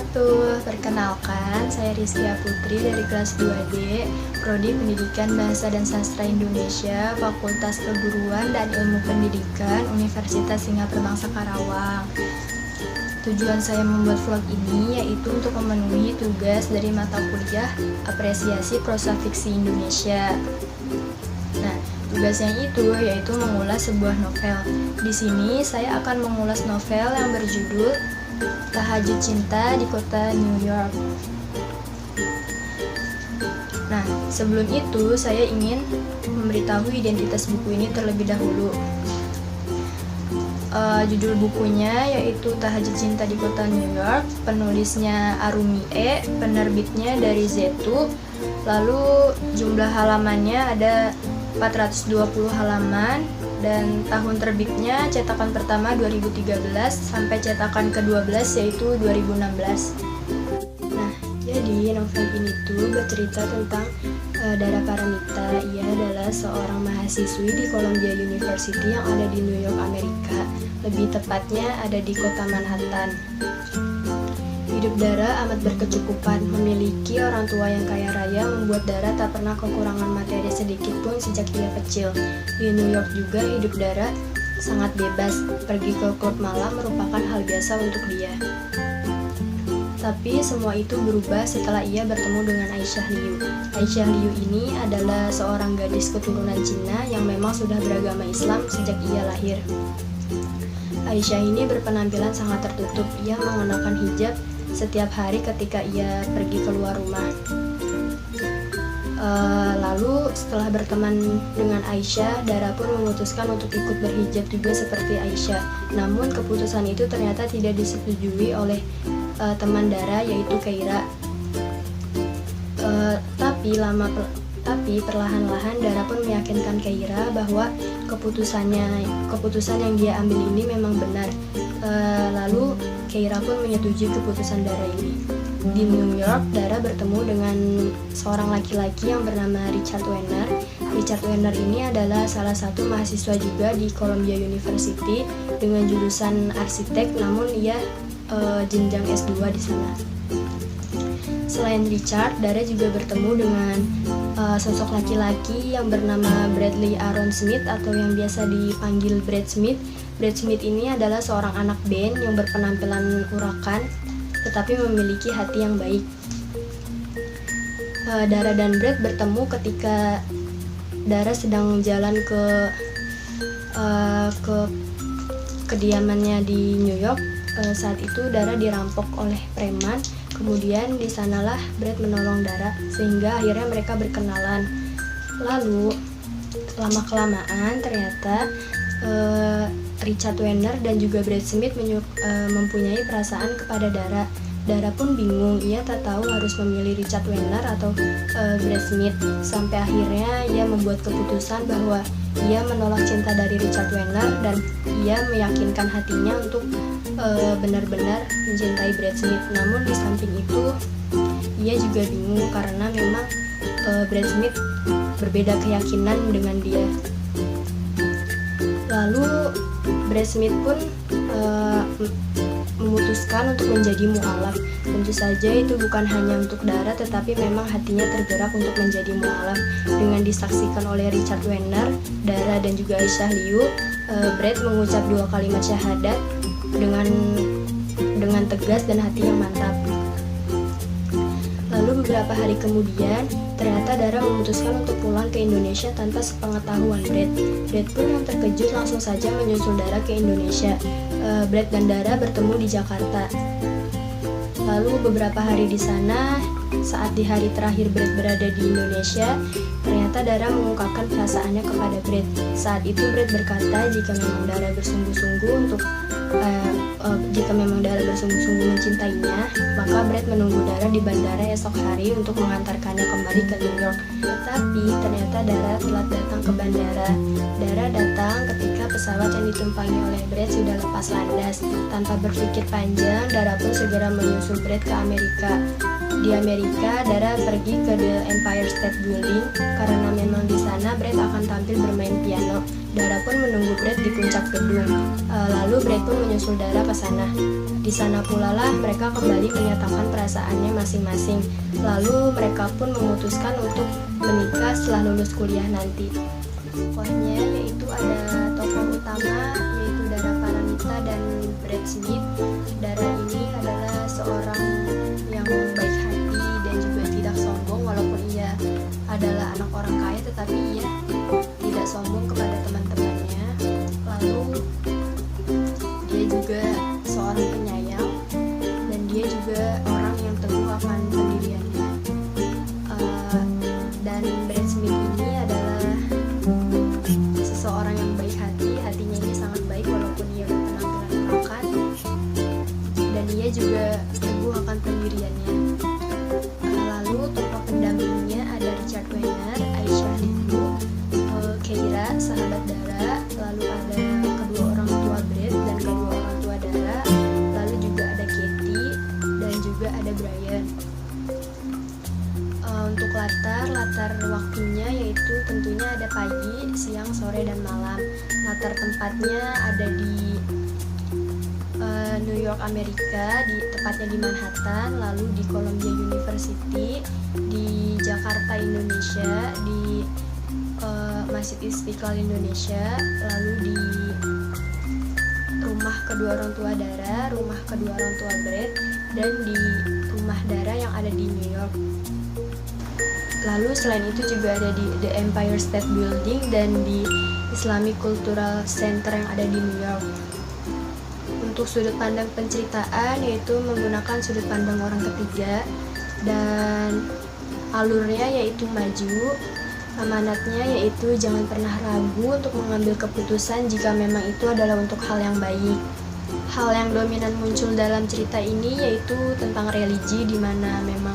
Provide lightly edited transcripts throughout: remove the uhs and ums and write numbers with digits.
wabarakatuh. Perkenalkan, saya Rizkia Putri dari kelas 2D, Prodi Pendidikan Bahasa dan Sastra Indonesia, Fakultas Keguruan dan Ilmu Pendidikan, Universitas Singapura Bangsa Karawang. Tujuan saya membuat vlog ini yaitu untuk memenuhi tugas dari mata kuliah Apresiasi Prosa Fiksi Indonesia. Nah, tugasnya itu yaitu mengulas sebuah novel. Di sini saya akan mengulas novel yang berjudul Tahajud Cinta di Kota New York. Nah, sebelum itu saya ingin memberitahu identitas buku ini terlebih dahulu. Judul bukunya yaitu Tahajud Cinta di Kota New York, penulisnya Arumi E, penerbitnya dari Zetu. Lalu jumlah halamannya ada 420 halaman dan tahun terbitnya cetakan pertama 2013 sampai cetakan ke-12 yaitu 2016. Nah, jadi novel ini tuh bercerita tentang Dara Paramita. Ia adalah seorang mahasiswi di Columbia University yang ada di New York, Amerika. Lebih tepatnya ada di kota Manhattan. Hidup Dara amat berkecukupan, memiliki orang tua yang kaya raya membuat Dara tak pernah kekurangan materi sedikit pun sejak ia kecil. Di New York juga hidup Dara sangat bebas, pergi ke klub malam merupakan hal biasa untuk dia. Tapi semua itu berubah setelah ia bertemu dengan Aisyah Liu. Aisyah Liu ini adalah seorang gadis keturunan Cina yang memang sudah beragama Islam sejak ia lahir. Aisyah ini berpenampilan sangat tertutup, ia mengenakan hijab setiap hari ketika ia pergi keluar rumah. Lalu setelah berteman dengan Aisyah, Dara pun memutuskan untuk ikut berhijab juga seperti Aisyah. Namun keputusan itu ternyata tidak disetujui oleh teman Dara yaitu Keira. Tapi perlahan-lahan Dara pun meyakinkan Keira bahwa keputusan yang dia ambil ini memang benar. Lalu Keira pun menyetujui keputusan Dara ini. Di New York, Dara bertemu dengan seorang laki-laki yang bernama Richard Wenner. Richard Wenner ini adalah salah satu mahasiswa juga di Columbia University dengan jurusan arsitek, namun ia jenjang S2 di sana. Selain Richard, Dara juga bertemu dengan sosok laki-laki yang bernama Bradley Aaron Smith atau yang biasa dipanggil Brad Smith. Brad Smith ini adalah seorang anak band yang berpenampilan urakan tetapi memiliki hati yang baik. Dara dan Brad bertemu ketika Dara sedang jalan ke kediamannya di New York. Saat itu Dara dirampok oleh preman. Kemudian di sanalah Brad menolong Dara sehingga akhirnya mereka berkenalan. Lalu lama-kelamaan ternyata Richard Wenner dan juga Brad Smith mempunyai perasaan kepada Dara. Dara pun bingung, ia tak tahu harus memilih Richard Wenner atau Brad Smith. Sampai akhirnya ia membuat keputusan bahwa ia menolak cinta dari Richard Wenner dan ia meyakinkan hatinya untuk benar-benar mencintai Brad Smith. Namun di samping itu ia juga bingung karena memang Brad Smith berbeda keyakinan dengan dia. Lalu Brad Smith pun memutuskan untuk menjadi mu'alaf. Tentu saja itu bukan hanya untuk Dara, tetapi memang hatinya tergerak untuk menjadi mu'alaf. Dengan disaksikan oleh Richard Wenner, Dara dan juga Aisyah Liu, Brad mengucap 2 kalimat syahadat dengan tegas dan hati yang mantap. Lalu beberapa hari kemudian, ternyata Dara memutuskan untuk pulang ke Indonesia tanpa sepengetahuan Brad. Brad pun yang terkejut langsung saja menyusul Dara ke Indonesia. Brad dan Dara bertemu di Jakarta. Lalu beberapa hari di sana, saat di hari terakhir Brad berada di Indonesia, ternyata Dara mengungkapkan perasaannya kepada Brad. Saat itu Brad berkata jika memang Dara bersungguh-sungguh mencintainya, maka Brad menunggu Dara di bandara esok hari untuk mengantarkannya kembali ke New York. Tetapi ternyata Dara telat datang ke bandara. Dara datang ketika pesawat yang ditumpangi oleh Brad sudah lepas landas. Tanpa berpikir panjang, Dara pun segera menyusul Brad ke Amerika. Di Amerika, Dara pergi ke The Empire State Building karena memang di sana Brad akan akan tampil bermain piano. Dara pun menunggu Brad di puncak gedung. Lalu Brad pun menyusul Dara ke sana. Di sana pula lah mereka kembali menyatakan perasaannya masing-masing. Lalu mereka pun memutuskan untuk menikah setelah lulus kuliah nanti. Tokohnya yaitu ada tokoh utama yaitu Dara Paramita dan Brad Smith. Dara ini adalah seorang yang baik hati dan juga tidak sombong, walaupun ia adalah anak orang kaya tetapi ia tidak sombong kepada teman-temannya. Lalu dia juga seorang penyayang dan dia juga orang yang teguh akan pendiriannya. Dan Brad Smith ini adalah seseorang yang baik hati, hatinya ini sangat baik walaupun ia berpenampilan perakan, dan ia juga teguh akan pendiriannya. Lalu tokoh pendampingnya ada Richard Wagner, Aisyah Liku, Keira, sahabat Dara, lalu ada kedua orang tua Brad dan kedua orang tua Dara, lalu juga ada Katie dan juga ada Brian. Untuk latar waktunya yaitu tentunya ada pagi, siang, sore, dan malam. Latar tempatnya ada di New York, Amerika, tepatnya di Manhattan, lalu di Columbia University, di Jakarta, Indonesia, di Masjid Istiqlal Indonesia, lalu di rumah kedua orang tua Dara, rumah kedua orang tua Brad, dan di rumah Dara yang ada di New York. Lalu selain itu juga ada di The Empire State Building dan di Islamic Cultural Center yang ada di New York. Untuk sudut pandang penceritaan yaitu menggunakan sudut pandang orang ketiga, dan alurnya yaitu maju. Amanatnya yaitu jangan pernah ragu untuk mengambil keputusan jika memang itu adalah untuk hal yang baik. Hal yang dominan muncul dalam cerita ini yaitu tentang religi, di mana memang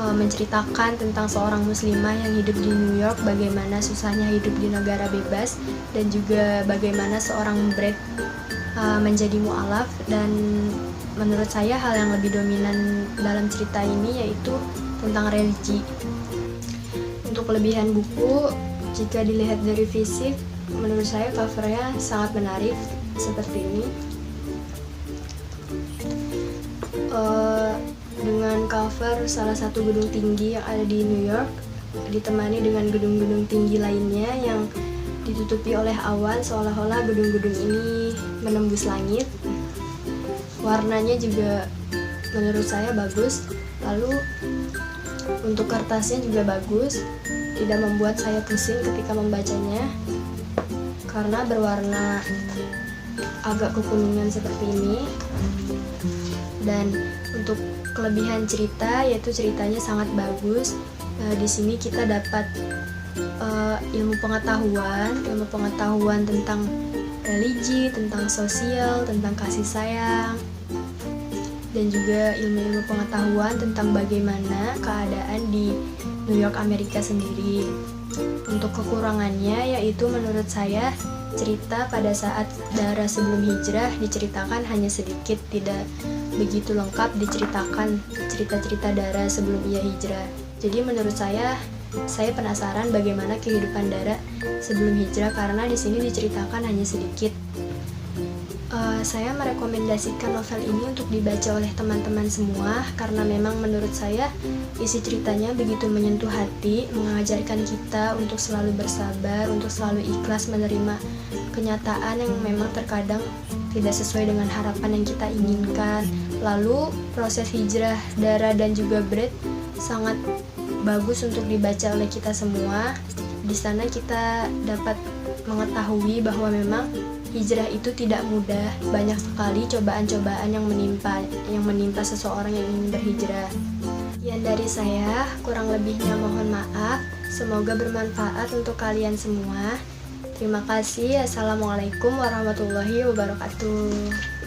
menceritakan tentang seorang muslimah yang hidup di New York, bagaimana susahnya hidup di negara bebas, dan juga bagaimana seorang Brad menjadi mu'alaf. Dan menurut saya hal yang lebih dominan dalam cerita ini yaitu tentang religi. Untuk kelebihan buku, jika dilihat dari fisik, menurut saya covernya sangat menarik seperti ini. Dengan cover salah satu gedung tinggi yang ada di New York, ditemani dengan gedung-gedung tinggi lainnya yang ditutupi oleh awan, seolah-olah gedung-gedung ini menembus langit. Warnanya juga menurut saya bagus. Lalu untuk kertasnya juga bagus, tidak membuat saya pusing ketika membacanya karena berwarna agak kekuningan seperti ini. Dan untuk kelebihan cerita yaitu ceritanya sangat bagus. Di sini kita dapat ilmu pengetahuan tentang religi, tentang sosial, tentang kasih sayang, dan juga ilmu-ilmu pengetahuan tentang bagaimana keadaan di New York, Amerika sendiri. Untuk kekurangannya yaitu menurut saya cerita pada saat Dara sebelum hijrah diceritakan hanya sedikit, tidak begitu lengkap diceritakan cerita-cerita Dara sebelum ia hijrah. Jadi menurut saya penasaran bagaimana kehidupan Dara sebelum hijrah karena di sini diceritakan hanya sedikit. Saya merekomendasikan novel ini untuk dibaca oleh teman-teman semua karena memang menurut saya isi ceritanya begitu menyentuh hati, mengajarkan kita untuk selalu bersabar, untuk selalu ikhlas menerima kenyataan yang memang terkadang tidak sesuai dengan harapan yang kita inginkan. Lalu proses hijrah Dara dan juga Brad sangat bagus untuk dibaca oleh kita semua. Di sana kita dapat mengetahui bahwa memang hijrah itu tidak mudah, banyak sekali cobaan-cobaan yang menimpa seseorang yang ingin berhijrah. Sekian dari saya, kurang lebihnya mohon maaf. Semoga bermanfaat untuk kalian semua. Terima kasih. Assalamualaikum warahmatullahi wabarakatuh.